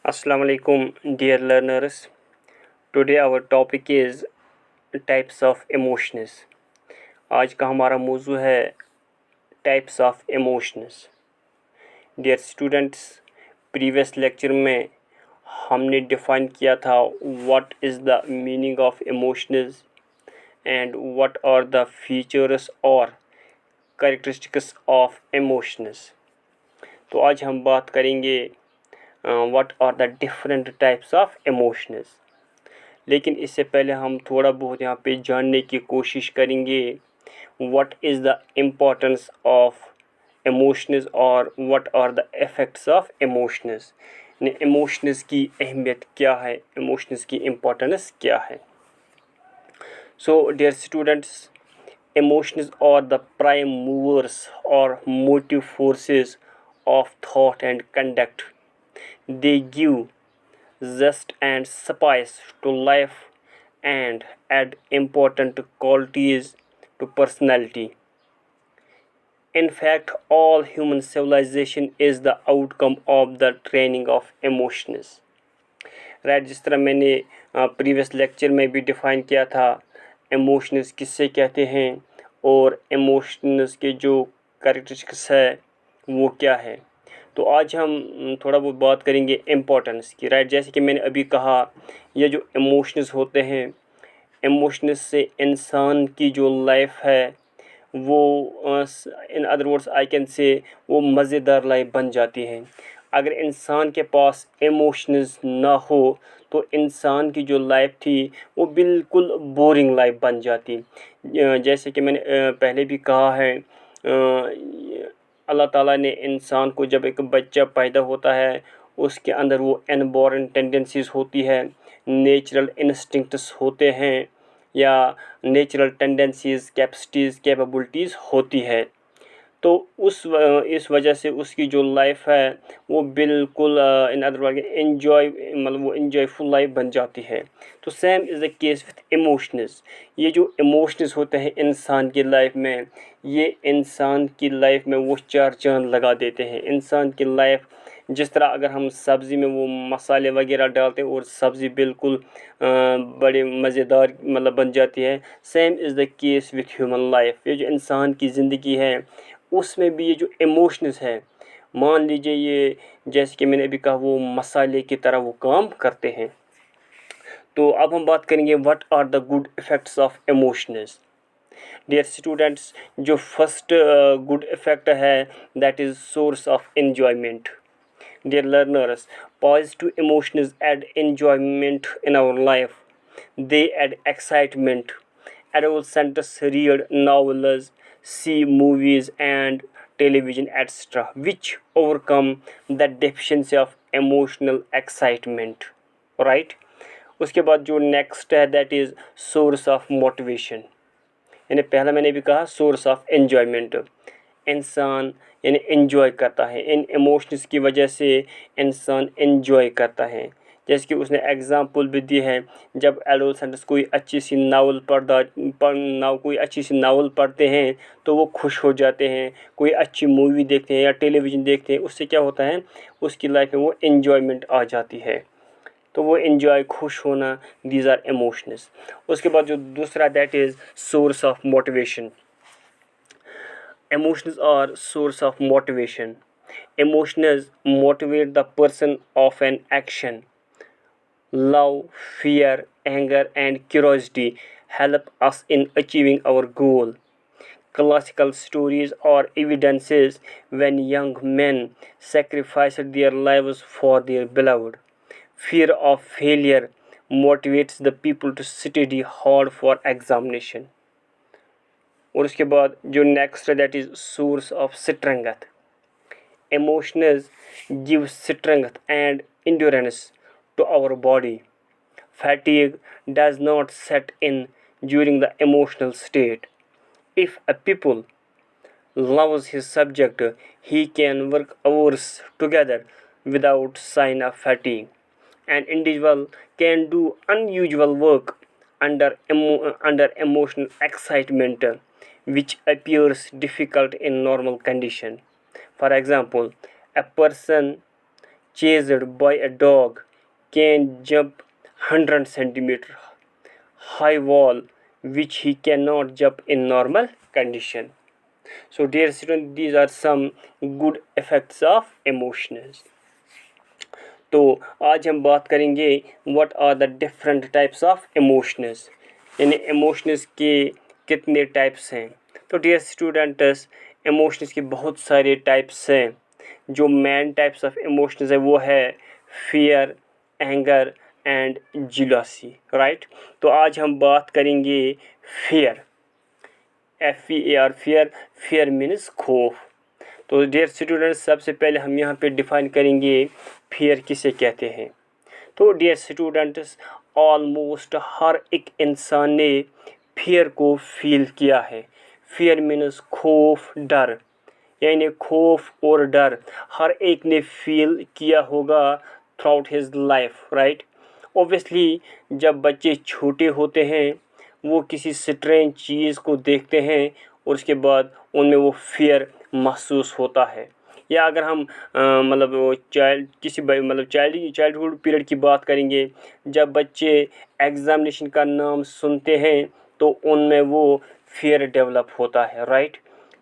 Assalamu alaikum, dear learners. Today our topic is types of emotions. आज का हमारा मौजू है types of emotions. Dear students, previous lecture में हमने define किया था what is the meaning of emotions and what are the features or characteristics of emotions. तो आज हम बात करेंगे what are the different types of emotions. लेकिन इससे पहले हम थोड़ा बहुत यहाँ पे जानने की कोशिश करेंगे what is the importance of emotions और what are the effects of emotions. emotions की अहमियत क्या है, emotions की importance क्या है. So dear students, emotions are the prime movers or motive forces of thought and conduct. They give zest and spice to life and add important qualities to personality. In fact, all human civilization is the outcome of the training of emotions. Right, जिस तरह मैंने previous lecture में भी define किया था emotions किससे कहते हैं और इमोशंस के जो कैरेक्टरिस्टिक्स है वो क्या है. तो आज हम थोड़ा बहुत बात करेंगे इम्पोर्टेंस की. राइट, जैसे कि मैंने अभी कहा ये जो इमोशंस होते हैं, इमोशंस से इंसान की जो लाइफ है वो in other words I can से वो मज़ेदार लाइफ बन जाती है. अगर इंसान के पास इमोशंस ना हो तो इंसान की जो लाइफ थी वो बिल्कुल बोरिंग लाइफ बन जाती. जैसे कि मैंने पहले भी कहा है, अल्लाह ताला ने इंसान को जब एक बच्चा पैदा होता है उसके अंदर वो इनबॉर्न टेंडेंसीज होती है, नेचुरल इंस्टिंक्ट्स होते हैं या नेचुरल टेंडेंसीज, कैपेसिटीज़, कैपेबिलिटीज़ होती है. तो इस वजह से उसकी जो लाइफ है वो बिल्कुल इन अदर वर्ड एंजॉय मतलब वो एंजॉयफुल लाइफ बन जाती है. तो same is the case with emotions. ये जो इमोशंस होते हैं इंसान की लाइफ में, ये इंसान की लाइफ में वो चार चांद लगा देते हैं. इंसान की लाइफ जिस तरह अगर हम सब्ज़ी में वो मसाले वगैरह डालते हैं और सब्ज़ी बिल्कुल बड़े मज़ेदार मतलब बन जाती है, same is the case with human life. ये जो इंसान की ज़िंदगी है उसमें भी ये जो इमोशंस है, मान लीजिए ये जैसे कि मैंने अभी कहा वो मसाले की तरह वो काम करते हैं. तो अब हम बात करेंगे what are the good effects of emotions. Dear students, जो फर्स्ट गुड इफ़ेक्ट है that is source of enjoyment. Dear learners, positive emotions add enjoyment in our life. They add excitement. Adolescents read novels, see movies and television, etc., which overcome the deficiency of emotional excitement. Right? उसके बाद जो next है that is source of motivation. यानी पहला मैंने भी कहा source of enjoyment. इंसान यानी एंजॉय करता है, इन इमोशंस की वजह से इंसान एंजॉय करता है. जैसे कि उसने एग्ज़ाम्पल भी दी है, जब एडोलसेंट्स कोई अच्छी सी नावल कोई अच्छी सी नावल पढ़ते हैं तो वो खुश हो जाते हैं. कोई अच्छी मूवी देखते हैं या टेलीविज़न देखते हैं, उससे क्या होता है उसकी लाइफ में वो एंजॉयमेंट आ जाती है. तो वो एंजॉय, खुश होना, दीज आर इमोशंस. उसके बाद जो दूसरा that is source of motivation. Emotions are source of motivation. Emotions motivate the person of an action. Love, fear, anger and curiosity help us in achieving our goal. Classical stories are evidences when young men sacrificed their lives for their beloved. Fear of failure motivates the people to study hard for examination. और उसके बाद जो next है that is source of strength. Emotions give strength and endurance to our body. Fatigue does not set in during the emotional state. If a people loves his subject, he can work hours together without sign of fatigue. An individual can do unusual work under emotional excitement, which appears difficult in normal condition. For example, a person chased by a dog can jump 100 centimeter high wall which he cannot jump in normal condition. So dear students, these are some good effects of emotions. तो आज हम बात करेंगे what are the different types of emotions, यानी emotions के कितने types हैं। तो डियर स्टूडेंट्स, इमोशंस के बहुत सारे टाइप्स हैं। जो मेन टाइप्स ऑफ इमोशंस है वो है फियर, एंगर एंड जिलसी, राइट। तो आज हम बात करेंगे fear, FEAR, fear. Fear means खौफ। तो डियर स्टूडेंट्स, सबसे पहले हम यहाँ पे डिफाइन करेंगे फियर किसे कहते हैं। तो डियर स्टूडेंट्स, ऑलमोस्ट हर एक इंसान ने फियर को फील किया है। फियर मीन्स खौफ, डर, यानी खौफ और डर हर एक ने फील किया होगा through out his life, right. Obviously जब बच्चे छोटे होते हैं वो किसी स्ट्रेंज चीज़ को देखते हैं और उसके बाद उनमें वो फियर महसूस होता है। या अगर हम मतलब वो चाइल्डहुड पीरियड की बात करेंगे, जब बच्चे एग्ज़ामिनेशन का नाम सुनते हैं तो उनमें वो फियर डेवलप होता है, राइट।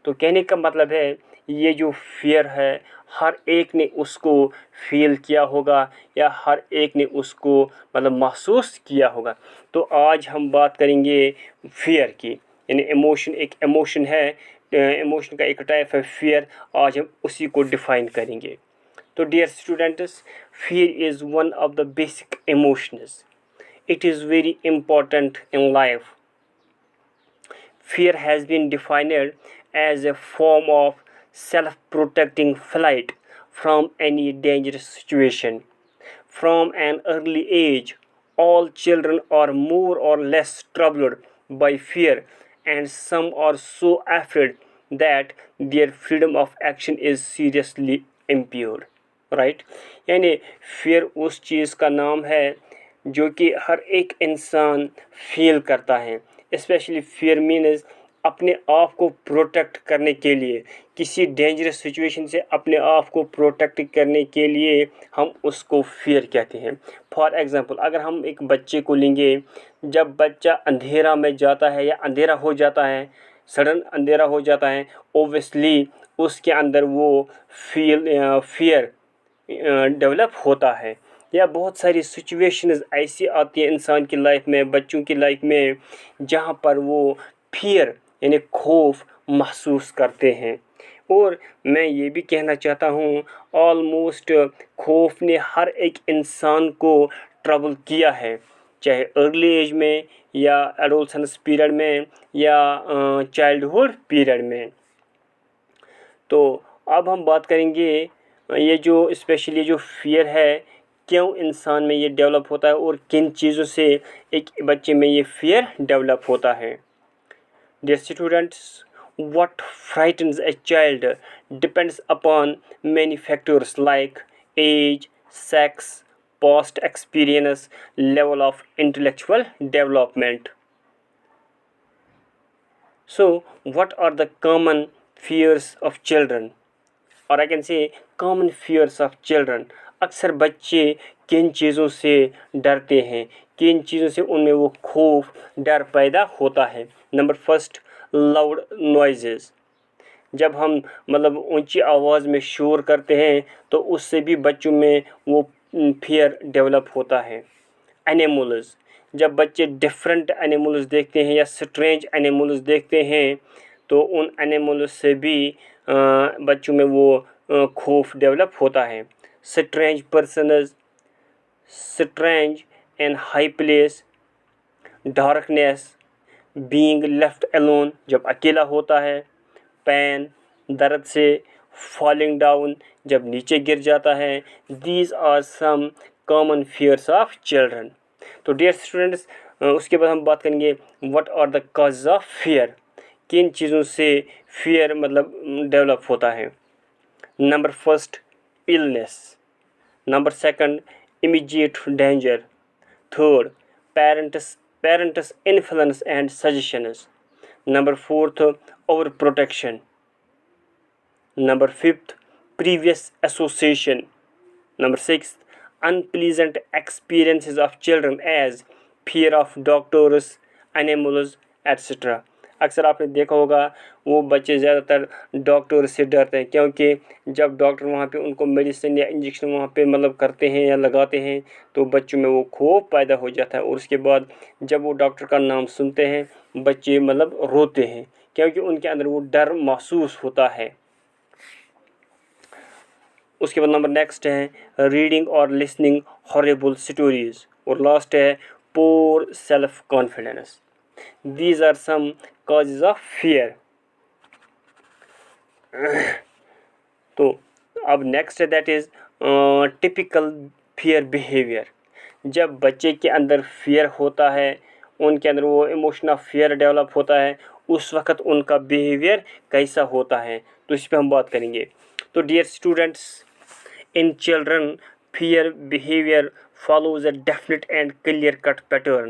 तो कहने का मतलब है ये जो फियर है हर एक ने उसको फील किया होगा या हर एक ने उसको मतलब महसूस किया होगा। तो आज हम बात करेंगे फियर की, यानी इमोशन एक इमोशन है, इमोशन का एक टाइप है फियर। आज हम उसी को डिफाइन करेंगे। तो dear students, fear is one of the basic emotions. It is very important in life. Fear has been defined as a form of self-protecting flight from any dangerous situation. From an early age, all children are more or less troubled by fear, and some are so afraid that their freedom of action is seriously impaired. Right, यानी fear उस चीज़ का नाम है जो कि हर एक इंसान feel करता है। स्पेशली फियर मीन्स अपने आप को प्रोटेक्ट करने के लिए, किसी डेंजरस सिचुएशन से अपने आप को प्रोटेक्ट करने के लिए हम उसको फियर कहते हैं। फॉर एग्ज़ाम्पल, अगर हम एक बच्चे को लेंगे, जब बच्चा अंधेरा में जाता है या अंधेरा हो जाता है, सडन अंधेरा हो जाता है, ओब्वियसली उसके अंदर वो फियर डेवलप होता है। या बहुत सारी सिचुएशंस ऐसी आती है इंसान की लाइफ में, बच्चों की लाइफ में, जहाँ पर वो फियर यानी खौफ महसूस करते हैं। और मैं ये भी कहना चाहता हूँ, ऑलमोस्ट खौफ ने हर एक इंसान को ट्रबल किया है, चाहे अर्ली एज में या एडोलसेंस पीरियड में या चाइल्डहुड पीरियड में। तो अब हम बात करेंगे ये जो स्पेशली जो फियर है क्यों इंसान में ये डेवलप होता है और किन चीज़ों से एक बच्चे में ये फियर डेवलप होता है। Dear students, what frightens a child depends upon many factors like age, sex, past experience, level of intellectual development. So, what are the common fears of children? और I can say common fears of children. अक्सर बच्चे किन चीज़ों से डरते हैं, किन चीज़ों से उनमें वो खौफ डर पैदा होता है। Number first, loud noises. जब हम मतलब ऊंची आवाज़ में शोर करते हैं तो उससे भी बच्चों में वो फियर डेवलप होता है। एनिमल्स, जब बच्चे डिफरेंट एनिमल्स देखते हैं या स्ट्रेंज एनिमल्स देखते हैं तो उन एनिमल्स से भी बच्चों में वो खौफ डेवलप होता है। Strange persons, strange and high place, darkness, being left alone, जब अकेला होता है, पेन, दर्द से, फॉलिंग डाउन, जब नीचे गिर जाता है। These are some common fears of children. तो डियर स्टूडेंट्स, उसके बाद हम बात करेंगे what are the cause of fear, किन चीज़ों से फियर मतलब डेवलप होता है। Number first, illness. Number second, immediate danger. Third, parents influence and suggestions. Number fourth, over protection. Number fifth, previous association. Number 6, unpleasant experiences of children as fear of doctors, animals, etc. अक्सर आपने देखा होगा वो बच्चे ज़्यादातर doctor से डरते हैं, क्योंकि जब डॉक्टर वहाँ पे उनको मेडिसिन या इंजेक्शन वहाँ पे मतलब करते हैं या लगाते हैं तो बच्चों में वो खौफ पैदा हो जाता है, और उसके बाद जब वो डॉक्टर का नाम सुनते हैं बच्चे मतलब रोते हैं, क्योंकि उनके अंदर वो डर महसूस होता है। उसके बाद नंबर नेक्स्ट है रीडिंग और लिसनिंग हॉरिबल स्टोरीज, और लास्ट है poor self confidence. These are some causes of fear. तो अब नेक्स्ट है that is typical fear behaviour. जब बच्चे के अंदर फियर होता है, उनके अंदर वो इमोशन ऑफ फियर डेवलप होता है, उस वक्त उनका बिहेवियर कैसा होता है, तो इस पर हम बात करेंगे। तो dear students, in children, fear behavior follows a definite and clear-cut pattern.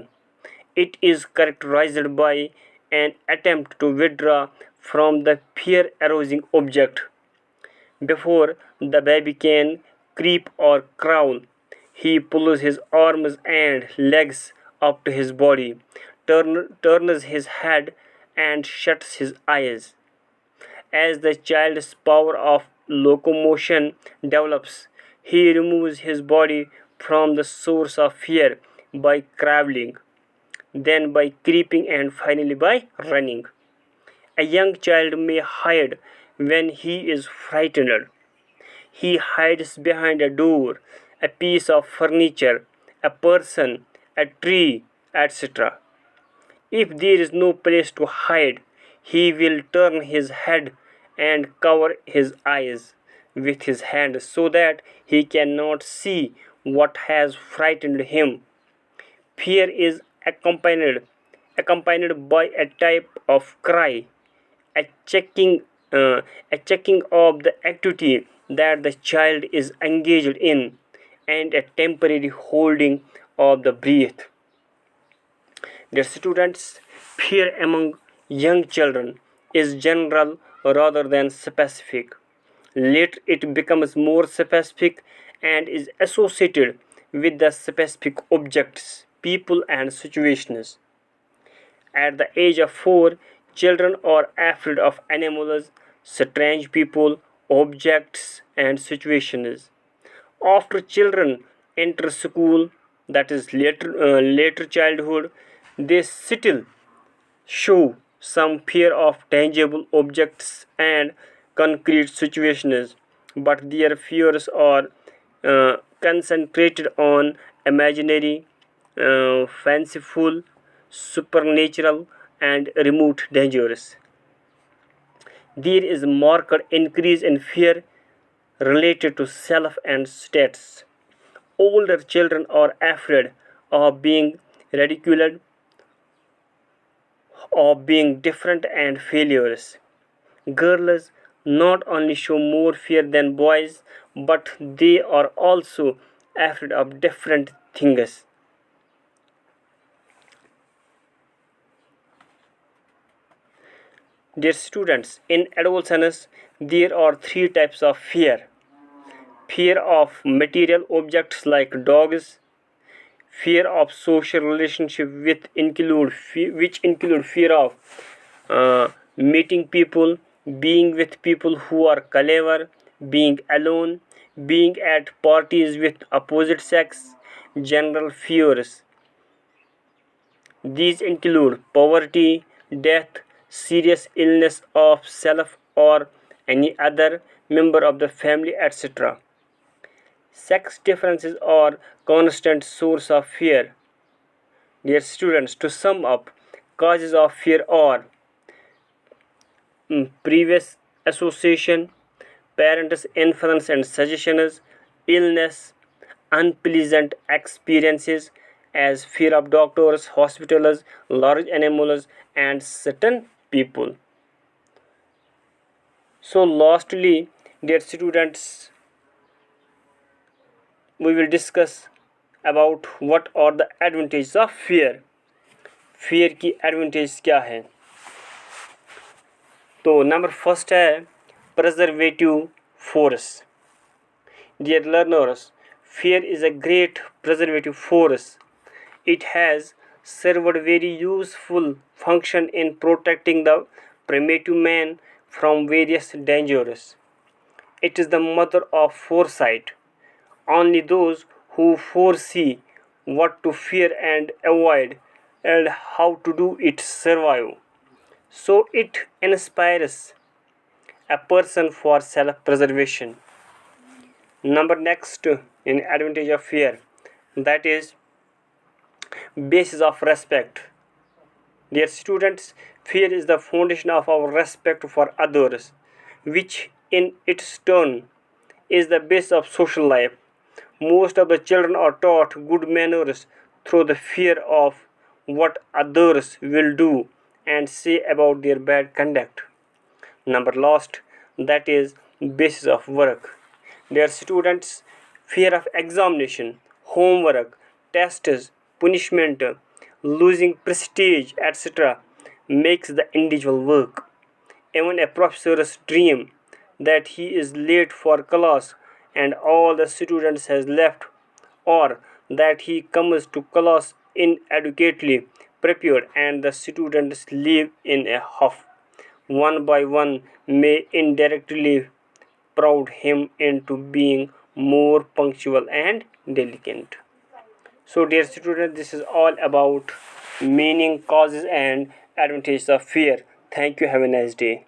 It is characterized by an attempt to withdraw from the fear-arousing object. Before the baby can creep or crawl, he pulls his arms and legs up to his body, turns his head, and shuts his eyes. As the child's power of locomotion develops, he removes his body from the source of fear by crawling, then by creeping, and finally by running. A young child may hide when he is frightened. He hides behind a door, a piece of furniture, a person, a tree, etc. If there is no place to hide, he will turn his head and cover his eyes with his hand so that he cannot see what has frightened him. Fear is accompanied by a type of cry, a checking, a checking of the activity that the child is engaged in, and a temporary holding of the breath. Dear students, fear among young children is general rather than specific. Later, it becomes more specific and is associated with the specific objects, people, and situations. At the age of 4, children are afraid of animals, strange people, objects, and situations. After children enter school, that is later childhood, they still show some fear of tangible objects and concrete situations, but their fears are concentrated on imaginary, fanciful, supernatural, and remote dangers. There is a marked increase in fear related to self and status. Older children are afraid of being ridiculed, of being different and failures. Girls not only show more fear than boys, but they are also afraid of different things. Dear students, in adolescence, there are three types of fear. Fear of material objects like dogs, fear of social relationship which include fear of meeting people, being with people who are clever, being alone, being at parties with opposite sex, general fears. These include poverty, death, serious illness of self or any other member of the family, etc. Sex differences are constant source of fear. Dear students, to sum up, causes of fear are previous association, parents' influence and suggestions, illness, unpleasant experiences as fear of doctors, hospitals, large animals, and certain people. So, lastly, dear students, we will discuss about what are the advantages of fear. fear की advantages क्या है? तो number first है preservative force. Dear learners, Fear is a great preservative force. It has served a very useful function in protecting the primitive man from various dangers. It is the mother of foresight. Only those who foresee what to fear and avoid and how to do it survive. So it inspires a person for self preservation. Number next in advantage of fear, that is basis of respect. Dear students, fear is the foundation of our respect for others, which in its turn is the base of social life. Most of the children are taught good manners through the fear of what others will do and say about their bad conduct. Number last, that is basis of work. Dear students, fear of examination, homework, tests, punishment, losing prestige, etc., makes the individual work. Even a professor's dream that he is late for class and all the students has left, or that he comes to class inadequately prepared and the students leave in a huff, one by one, may indirectly proud him into being more punctual and diligent. So, dear students, this is all about meaning, causes, and advantages of fear. Thank you. Have a nice day.